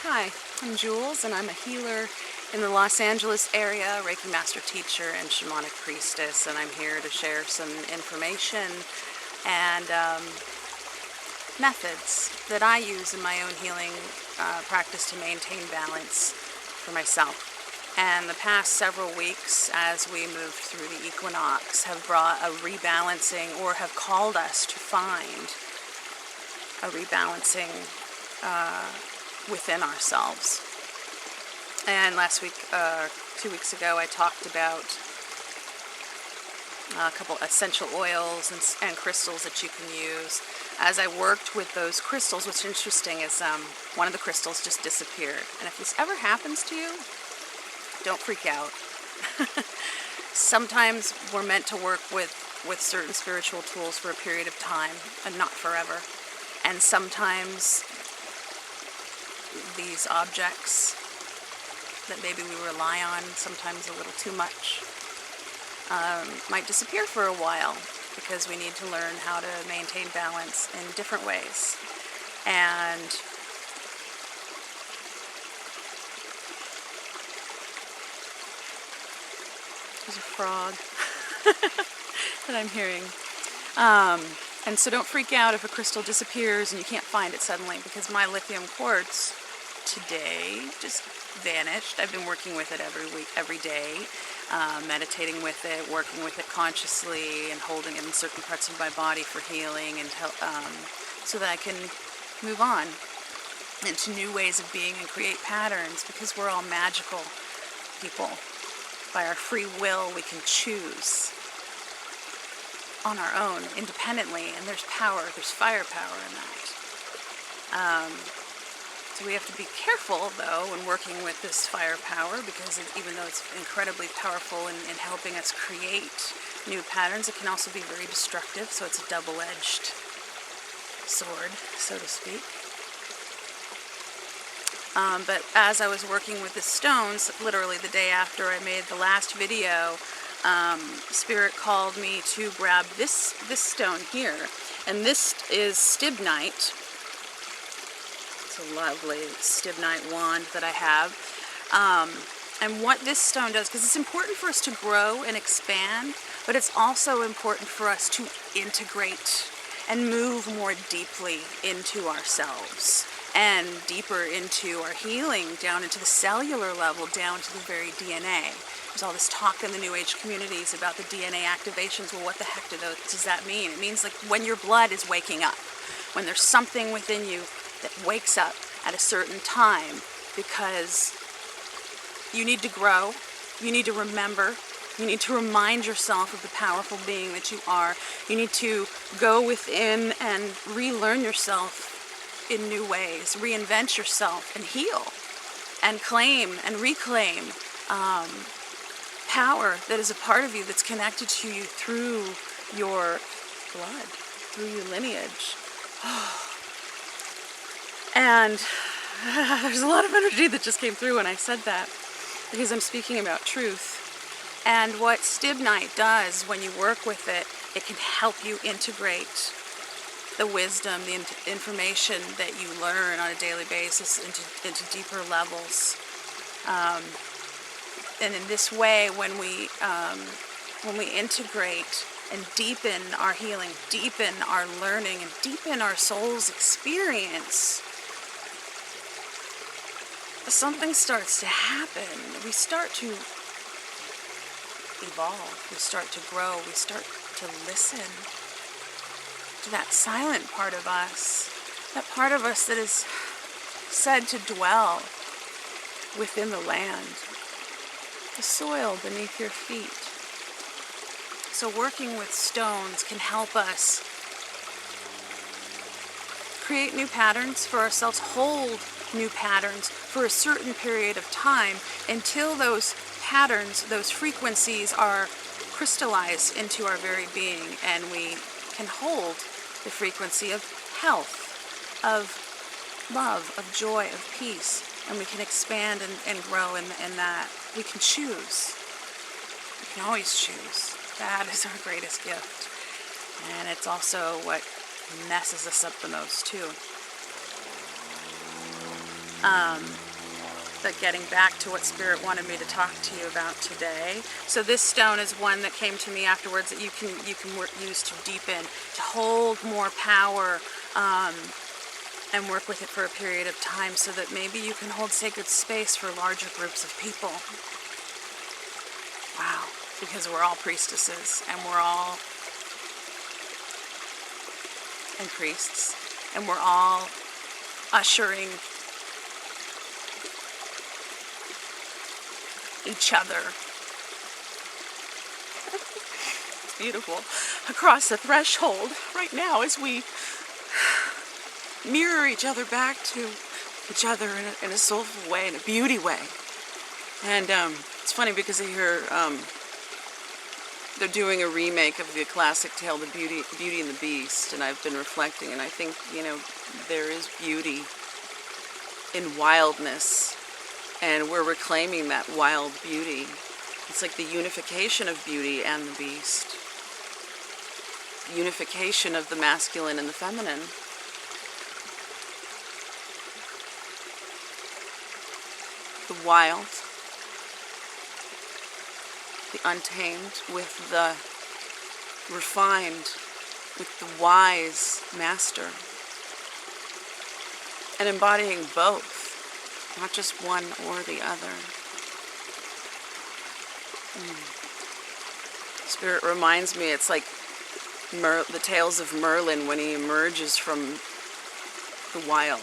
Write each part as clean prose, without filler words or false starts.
Hi, I'm Jules, and I'm a healer in the Los Angeles area, Reiki Master Teacher and Shamanic Priestess, and I'm here to share some information and methods that I use in my own healing practice to maintain balance for myself. And the past several weeks, as we moved through the equinox, have brought a rebalancing, or have called us to find a rebalancing within ourselves. And last week, 2 weeks ago, I talked about a couple essential oils and crystals that you can use. As I worked with those crystals, what's interesting is one of the crystals just disappeared. And if this ever happens to you, don't freak out. Sometimes we're meant to work with certain spiritual tools for a period of time and not forever. And sometimes these objects that maybe we rely on sometimes a little too much might disappear for a while, because we need to learn how to maintain balance in different ways. And there's a frog that I'm hearing. And so don't freak out if a crystal disappears and you can't find it suddenly, because my lithium quartz today just vanished. I've been working with it every day, meditating with it, working with it consciously, and holding it in certain parts of my body for healing, and so that I can move on into new ways of being and create patterns, because we're all magical people. By our free will, we can choose on our own, independently, and there's power, there's firepower in that. So we have to be careful, though, when working with this firepower, because even though it's incredibly powerful in helping us create new patterns, it can also be very destructive, so it's a double-edged sword, so to speak. But as I was working with the stones, literally the day after I made the last video, Spirit called me to grab this stone here, and this is stibnite. It's a lovely stibnite wand that I have. And what this stone does, because it's important for us to grow and expand, but it's also important for us to integrate and move more deeply into ourselves, and deeper into our healing, down into the cellular level, down to the very DNA. There's all this talk in the New Age communities about the DNA activations. Well, what the heck does that mean? It means like when your blood is waking up, when there's something within you that wakes up at a certain time, because you need to grow, you need to remember, you need to remind yourself of the powerful being that you are. You need to go within and relearn yourself in new ways, reinvent yourself, and heal, and claim and reclaim power that is a part of you, that's connected to you through your blood, through your lineage. And there's a lot of energy that just came through when I said that, because I'm speaking about truth. And what stibnite does when you work with it, it can help you integrate the wisdom, the information that you learn on a daily basis into deeper levels. And in this way, when we integrate and deepen our healing, deepen our learning, and deepen our soul's experience, something starts to happen. We start to evolve, we start to grow, we start to listen to that silent part of us, that part of us that is said to dwell within the land, the soil beneath your feet. So working with stones can help us create new patterns for ourselves, hold new patterns for a certain period of time, until those patterns, those frequencies are crystallized into our very being, and we can hold the frequency of health, of love, of joy, of peace, and we can expand and grow in that. We can choose. We can always choose. That is our greatest gift. And it's also what messes us up the most, too. But getting back to what Spirit wanted me to talk to you about today. So this stone is one that came to me afterwards that you can use to deepen, to hold more power, and work with it for a period of time so that maybe you can hold sacred space for larger groups of people. Wow, because we're all priestesses and we're all and priests, and we're all ushering each other beautiful across the threshold right now as we mirror each other back to each other in a soulful way, in a beauty way. And it's funny because I hear they're doing a remake of the classic tale, The Beauty and the Beast, and I've been reflecting, and I think, you know, there is beauty in wildness, and we're reclaiming that wild beauty. It's like the unification of beauty and the beast. Unification of the masculine and the feminine. The wild, the untamed with the refined, with the wise master. And embodying both, not just one or the other. Spirit reminds me, it's like the tales of Merlin when he emerges from the wild.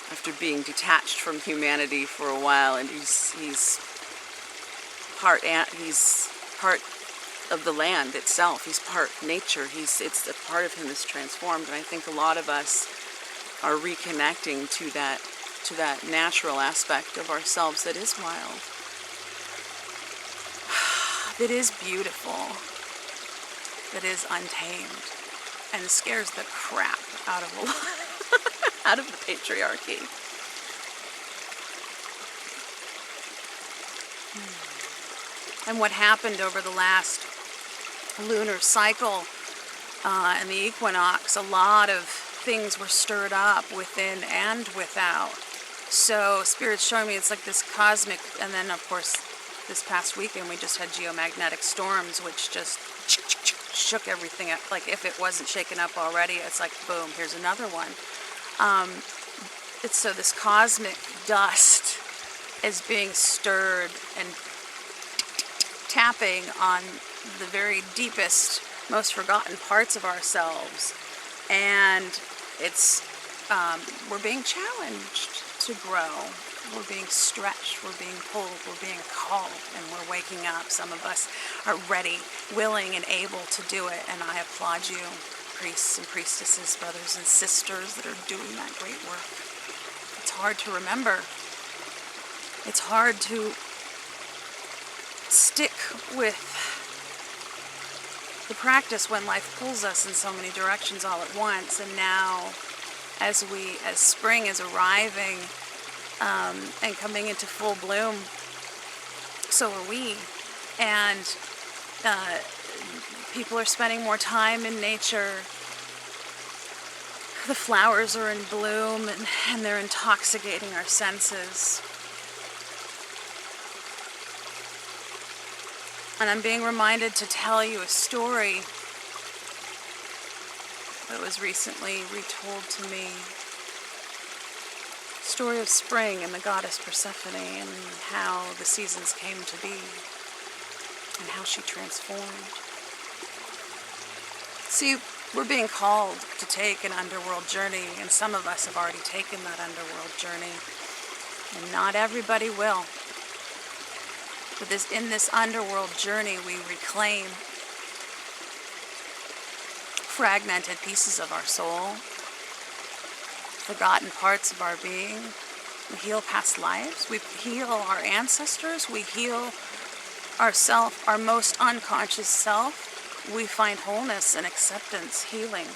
After being detached from humanity for a while, and he's part of the land itself. He's part nature. It's a part of him that's transformed, and I think a lot of us are reconnecting to that natural aspect of ourselves that is wild, that is beautiful, that is untamed, and scares the crap out of a lot. Out of the patriarchy. And what happened over the last lunar cycle and the equinox, a lot of things were stirred up within and without. So Spirit's showing me it's like this cosmic, and then of course this past weekend we just had geomagnetic storms which just shook everything up. Like if it wasn't shaken up already, it's like boom, here's another one. It's so this cosmic dust is being stirred and tapping on the very deepest, most forgotten parts of ourselves, and it's we're being challenged to grow. We're being stretched, we're being pulled, we're being called, and we're waking up. Some of us are ready, willing, and able to do it, and I applaud you, priests and priestesses, brothers and sisters that are doing that great work. It's hard to remember. It's hard to stick with the practice when life pulls us in so many directions all at once. And now, as spring is arriving and coming into full bloom, so are we. And people are spending more time in nature. The flowers are in bloom, and they're intoxicating our senses. And I'm being reminded to tell you a story that was recently retold to me. Story of spring and the goddess Persephone, and how the seasons came to be, and how she transformed. See, we're being called to take an underworld journey, and some of us have already taken that underworld journey, and not everybody will. But in this underworld journey, we reclaim fragmented pieces of our soul, forgotten parts of our being. We heal past lives. We heal our ancestors. We heal ourself, our most unconscious self. We find wholeness and acceptance, healing,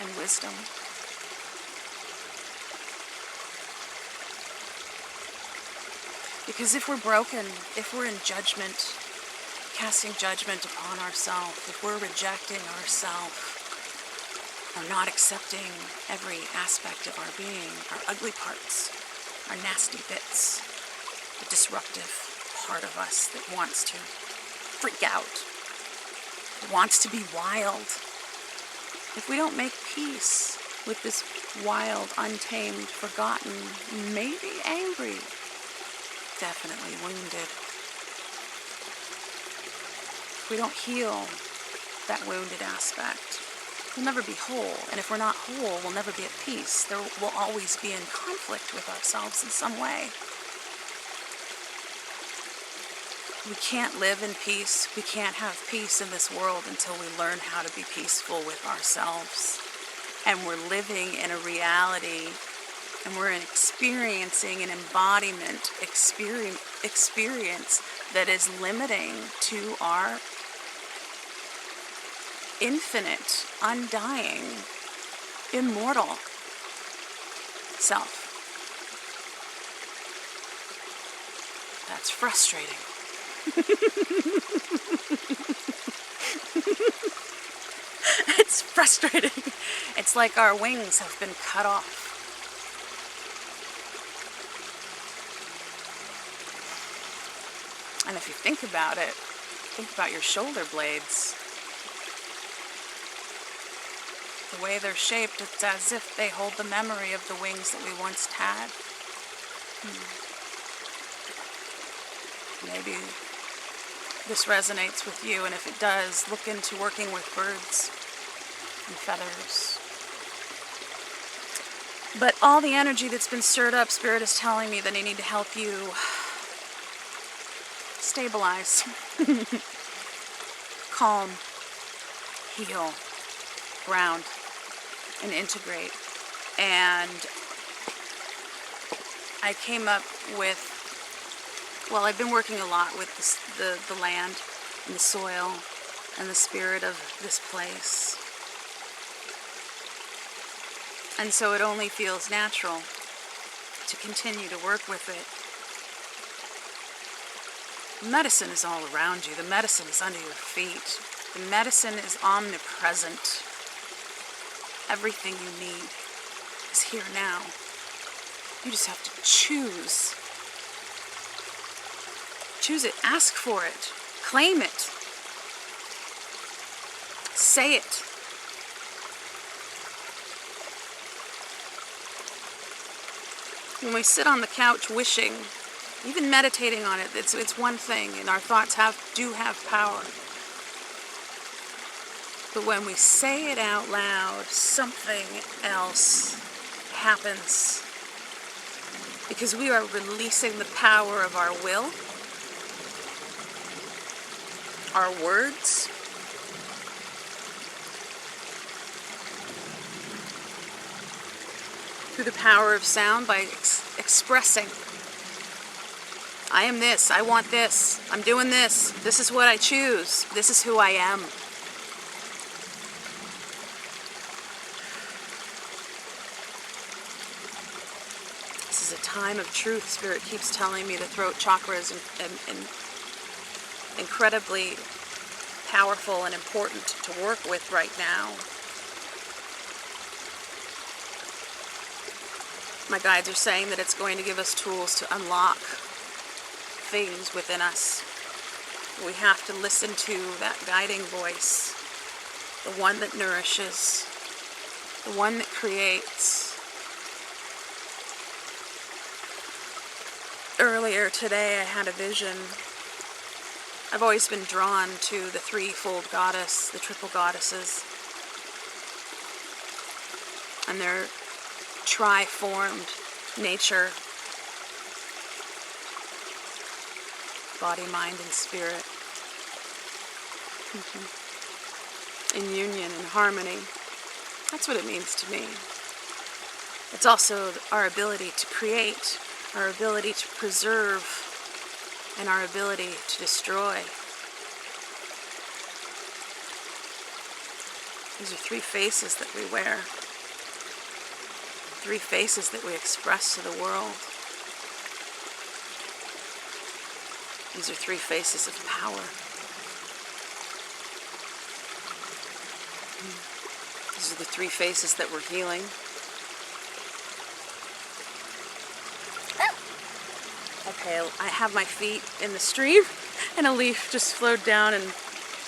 and wisdom. Because if we're broken, if we're in judgment, casting judgment upon ourselves, if we're rejecting ourselves, or not accepting every aspect of our being, our ugly parts, our nasty bits, the disruptive part of us that wants to freak out, that wants to be wild. If we don't make peace with this wild, untamed, forgotten, maybe angry, definitely wounded, if we don't heal that wounded aspect, we'll never be whole. And if we're not whole, we'll never be at peace. There will always be in conflict with ourselves in some way. We can't live in peace. We can't have peace in this world until we learn how to be peaceful with ourselves. And we're living in a reality, and we're experiencing an embodiment experience that is limiting to our infinite, undying, immortal self. That's frustrating. It's frustrating. It's like our wings have been cut off. And if you think about it, think about your shoulder blades. The way they're shaped, it's as if they hold the memory of the wings that we once had. Maybe this resonates with you, and if it does, look into working with birds and feathers. But all the energy that's been stirred up, Spirit is telling me that I need to help you stabilize, calm, heal, ground, and integrate. And I came up with, well, I've been working a lot with the land and the soil and the spirit of this place. And so it only feels natural to continue to work with it. The medicine is all around you. The medicine is under your feet. The medicine is omnipresent. Everything you need is here now. You just have to choose. Choose it. Ask for it. Claim it. Say it. When we sit on the couch wishing, even meditating on it, it's one thing, and our thoughts do have power. But when we say it out loud, something else happens. Because we are releasing the power of our will, our words, through the power of sound by expressing. I am this, I want this, I'm doing this, this is what I choose, this is who I am. This is a time of truth. Spirit keeps telling me the throat chakra is incredibly powerful and important to work with right now. My guides are saying that it's going to give us tools to unlock things within us. We have to listen to that guiding voice, the one that nourishes, the one that creates. Earlier today I had a vision. I've always been drawn to the threefold goddess, the triple goddesses, and their tri-formed nature, body, mind, and spirit, in union and harmony. That's what it means to me. It's also our ability to create, our ability to preserve, and our ability to destroy. These are three faces that we wear. Three faces that we express to the world. These are three faces of power. These are These are the three faces that we're healing. Okay, I have my feet in the stream, and a leaf just flowed down and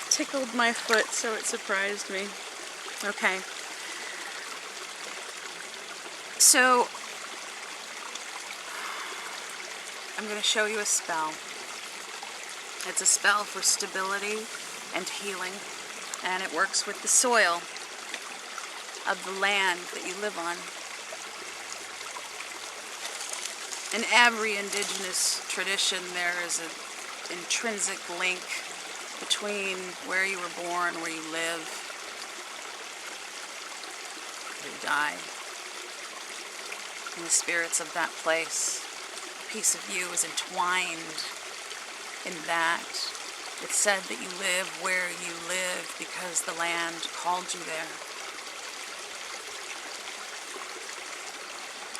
tickled my foot, so it surprised me. Okay. So, I'm going to show you a spell. It's a spell for stability and healing, and it works with the soil of the land that you live on. In every indigenous tradition, there is an intrinsic link between where you were born, where you live, where you die, and the spirits of that place. A piece of you is entwined in that. It's said that you live where you live because the land called you there.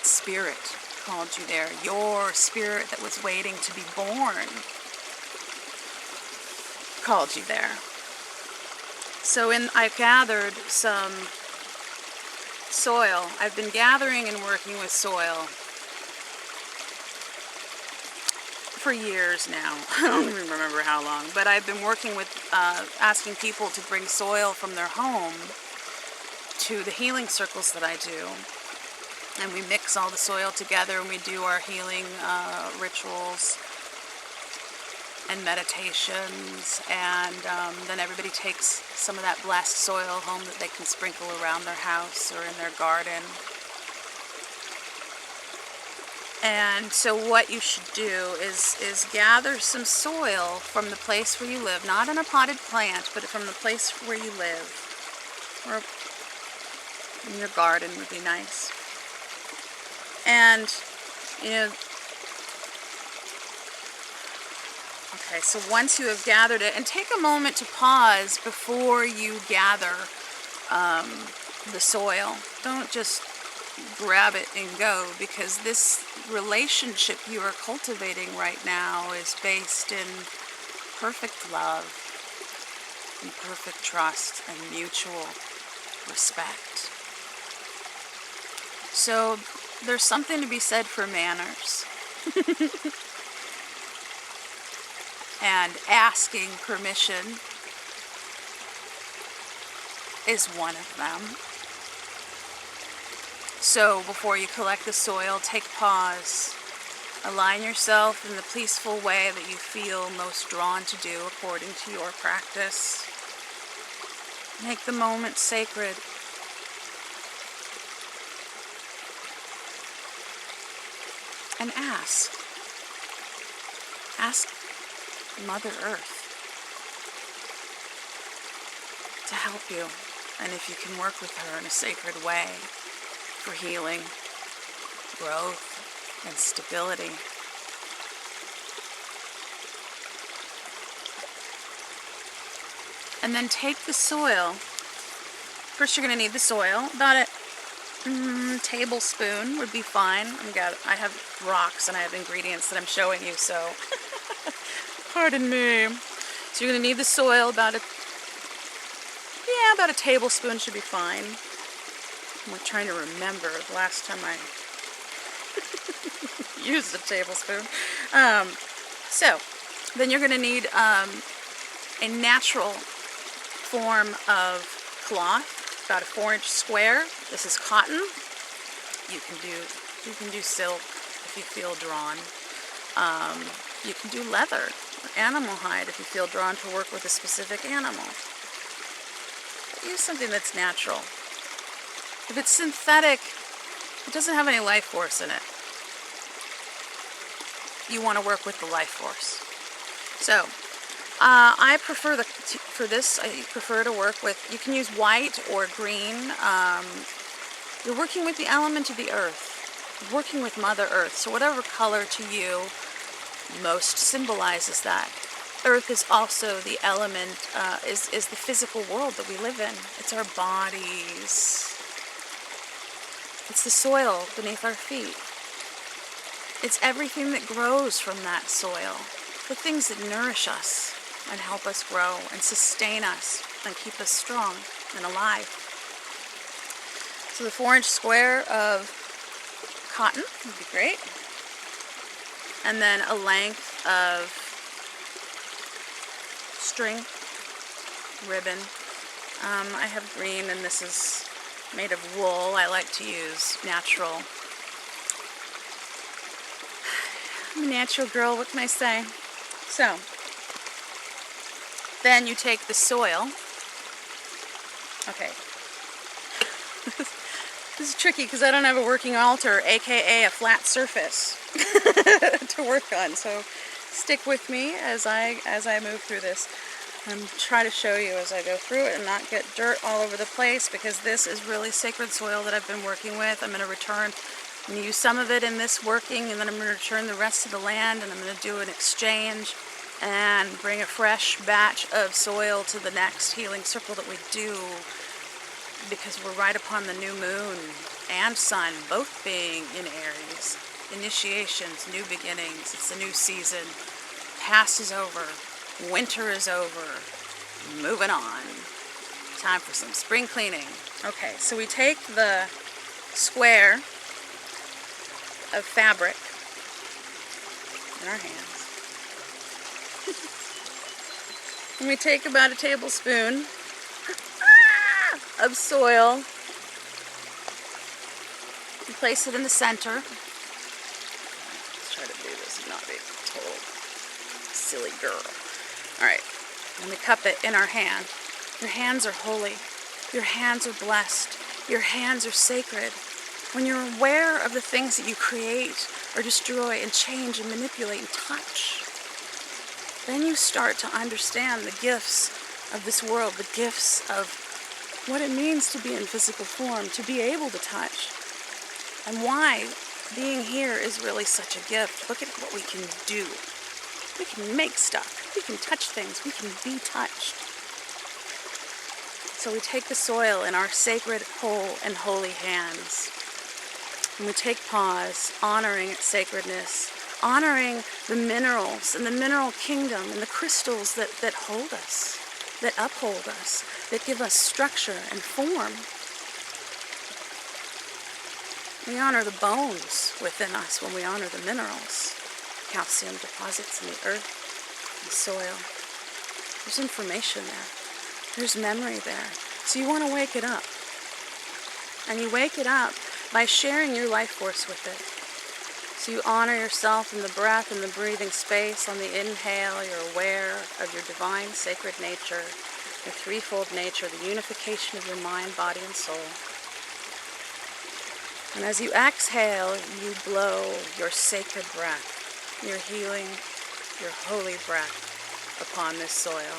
Spirit called you there. Your spirit that was waiting to be born called you there. So I gathered some soil. I've been gathering and working with soil for years now. I don't even remember how long, but I've been working with asking people to bring soil from their home to the healing circles that I do. And we mix all the soil together and we do our healing rituals and meditations, and then everybody takes some of that blessed soil home that they can sprinkle around their house or in their garden. And so what you should do is gather some soil from the place where you live, not in a potted plant, but from the place where you live, or in your garden would be nice. And, you know, okay, so once you have gathered it, and take a moment to pause before you gather the soil. Don't just grab it and go, because this relationship you are cultivating right now is based in perfect love and perfect trust and mutual respect. So there's something to be said for manners. And asking permission is one of them. So before you collect the soil, take pause. Align yourself in the peaceful way that you feel most drawn to do according to your practice. Make the moment sacred. And ask. Ask Mother Earth to help you, and if you can work with her in a sacred way for healing, growth, and stability. And then take the soil. First you're going to need the soil. About a tablespoon would be fine. I have rocks and I have ingredients that I'm showing you, so pardon me. So you're going to need the soil, about a tablespoon should be fine. I'm trying to remember the last time I used a tablespoon. So then you're going to need a natural form of cloth, about a 4-inch square. This is cotton. You can do silk if you feel drawn. You can do leather or animal hide if you feel drawn to work with a specific animal. But use something that's natural. If it's synthetic, it doesn't have any life force in it. You want to work with the life force. So, I prefer to work with, you can use white or green. You're working with the element of the earth. You're working with Mother Earth. So whatever color to you most symbolizes that. Earth is also the element, is the physical world that we live in. It's our bodies. It's the soil beneath our feet. It's everything that grows from that soil. The things that nourish us and help us grow and sustain us and keep us strong and alive. So the 4-inch square of cotton would be great. And then a length of string, ribbon. I have green, and this is made of wool. I like to use natural. I'm a natural girl, what can I say? So, then you take the soil. Okay. This is tricky because I don't have a working altar, aka a flat surface to work on. So stick with me as I move through this. I'm trying to show you as I go through it and not get dirt all over the place, because this is really sacred soil that I've been working with. I'm going to return and use some of it in this working, and then I'm going to return the rest of the land, and I'm going to do an exchange and bring a fresh batch of soil to the next healing circle that we do, because we're right upon the new moon and sun, both being in Aries. Initiations, new beginnings. It's a new season. Past is over. Winter is over. Moving on. Time for some spring cleaning. Okay, so we take the square of fabric in our hands. And we take about a tablespoon of soil. We place it in the center. Let's try to do this and not be a total silly girl. Alright, and we cup it in our hand. Your hands are holy. Your hands are blessed. Your hands are sacred. When you're aware of the things that you create or destroy and change and manipulate and touch, then you start to understand the gifts of this world, the gifts of what it means to be in physical form, to be able to touch, and why being here is really such a gift. Look at what we can do. We can make stuff. We can touch things. We can be touched. So we take the soil in our sacred, whole, and holy hands. And we take pause, honoring its sacredness, honoring the minerals and the mineral kingdom and the crystals that hold us, that uphold us, that give us structure and form. We honor the bones within us when we honor the minerals, calcium deposits in the earth and soil. There's information there. There's memory there. So you want to wake it up. And you wake it up by sharing your life force with it. So you honor yourself in the breath and the breathing space. On the inhale, you're aware of your divine sacred nature, your threefold nature, the unification of your mind, body, and soul. And as you exhale, you blow your sacred breath, your healing, your holy breath upon this soil.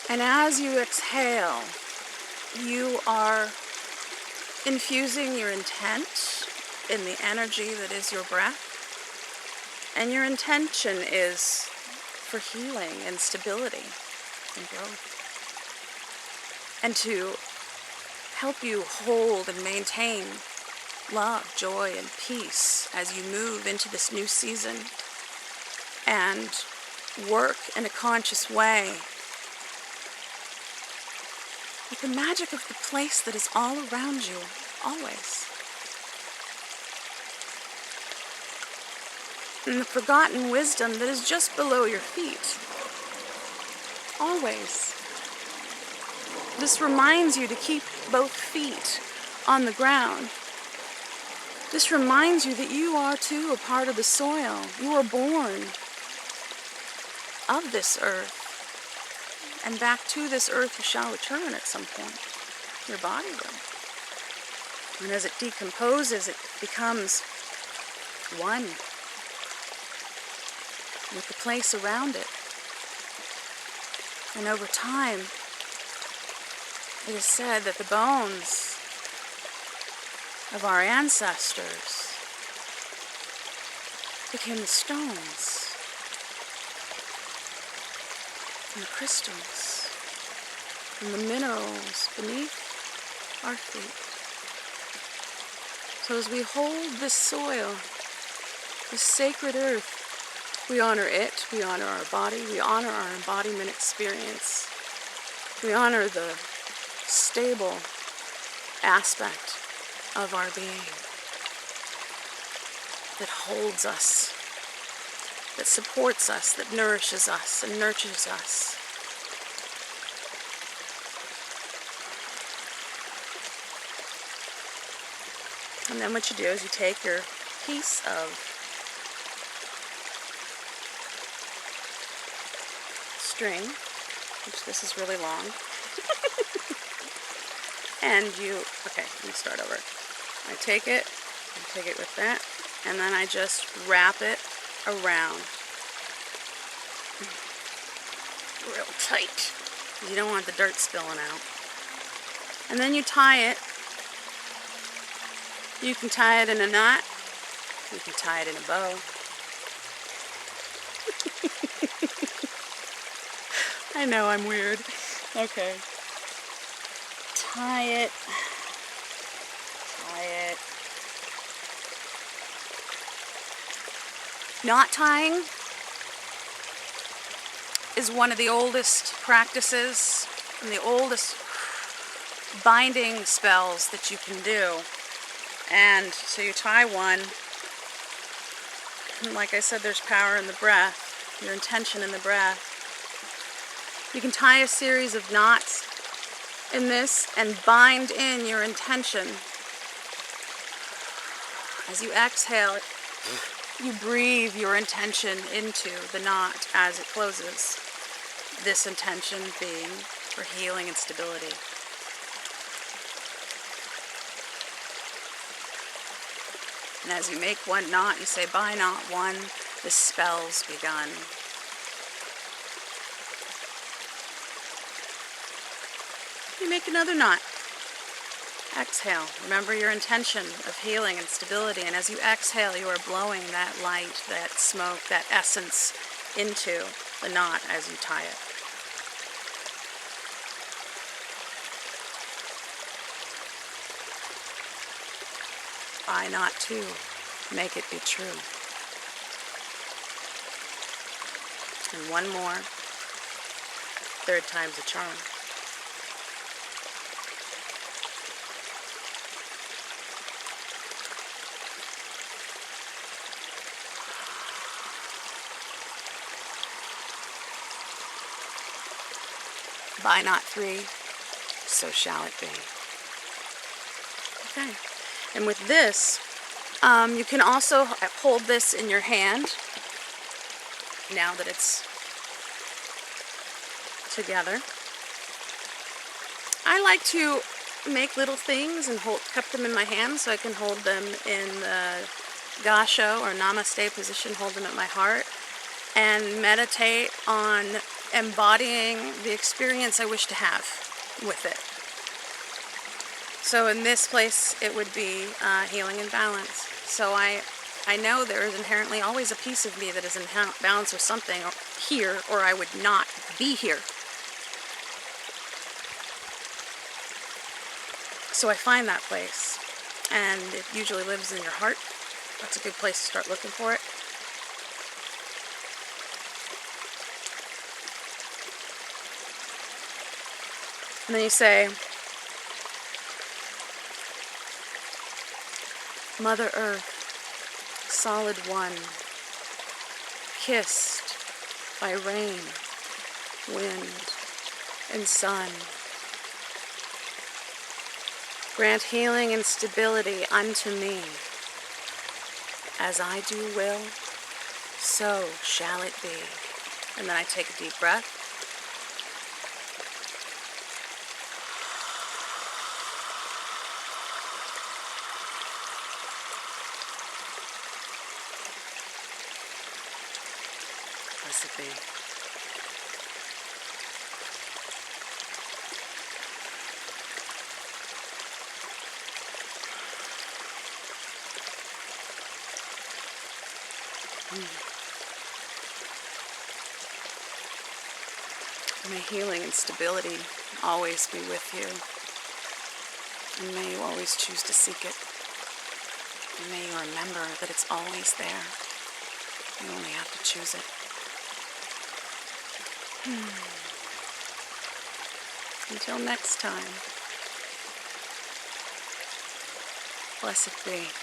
And as you exhale, you are infusing your intent in the energy that is your breath. And your intention is for healing and stability and growth. And to help you hold and maintain love, joy, and peace as you move into this new season and work in a conscious way with the magic of the place that is all around you, always. And the forgotten wisdom that is just below your feet, always. This reminds you to keep both feet on the ground. This reminds you that you are too a part of the soil. You are born of this earth. And back to this earth you shall return at some point. Your body will. And as it decomposes, it becomes one with the place around it. And over time, it is said that the bones of our ancestors became the stones and the crystals and the minerals beneath our feet. So as we hold this soil, this sacred earth, We honor it, we honor our body, we honor our embodiment experience. We honor the stable aspect of our being that holds us, that supports us, that nourishes us and nurtures us. And then what you do is you take your piece of string, which this is really long, and okay, let me start over. I take it with that, and then I just wrap it around real tight. You don't want the dirt spilling out. And then you tie it. You can tie it in a knot. You can tie it in a bow. I know I'm weird. Okay. Tie it. Knot tying is one of the oldest practices and the oldest binding spells that you can do. And so you tie one, and like I said, there's power in the breath, your intention in the breath. You can tie a series of knots in this and bind in your intention. As you exhale, you breathe your intention into the knot as it closes. This intention being for healing and stability. And as you make one knot, you say, by knot one, the spell's begun. You make another knot. Exhale. Remember your intention of healing and stability. And as you exhale, you are blowing that light, that smoke, that essence into the knot as you tie it. By knot two, make it be true. And one more. Third time's a charm. By knot three, so shall it be. Okay. And with this, you can also hold this in your hand now that it's together. I like to make little things and cup them in my hand so I can hold them in the gasho or namaste position, hold them at my heart, and meditate on embodying the experience I wish to have with it. So in this place, it would be healing and balance. So I know there is inherently always a piece of me that is in balance with something here, or I would not be here. So I find that place, and it usually lives in your heart. That's a good place to start looking for it. And then you say, Mother Earth, solid one, kissed by rain, wind, and sun. Grant healing and stability unto me. As I do will, so shall it be. And then I take a deep breath. Blessed be. May healing and stability always be with you. And may you always choose to seek it. And may you remember that it's always there. You only have to choose it. Until next time, blessed be.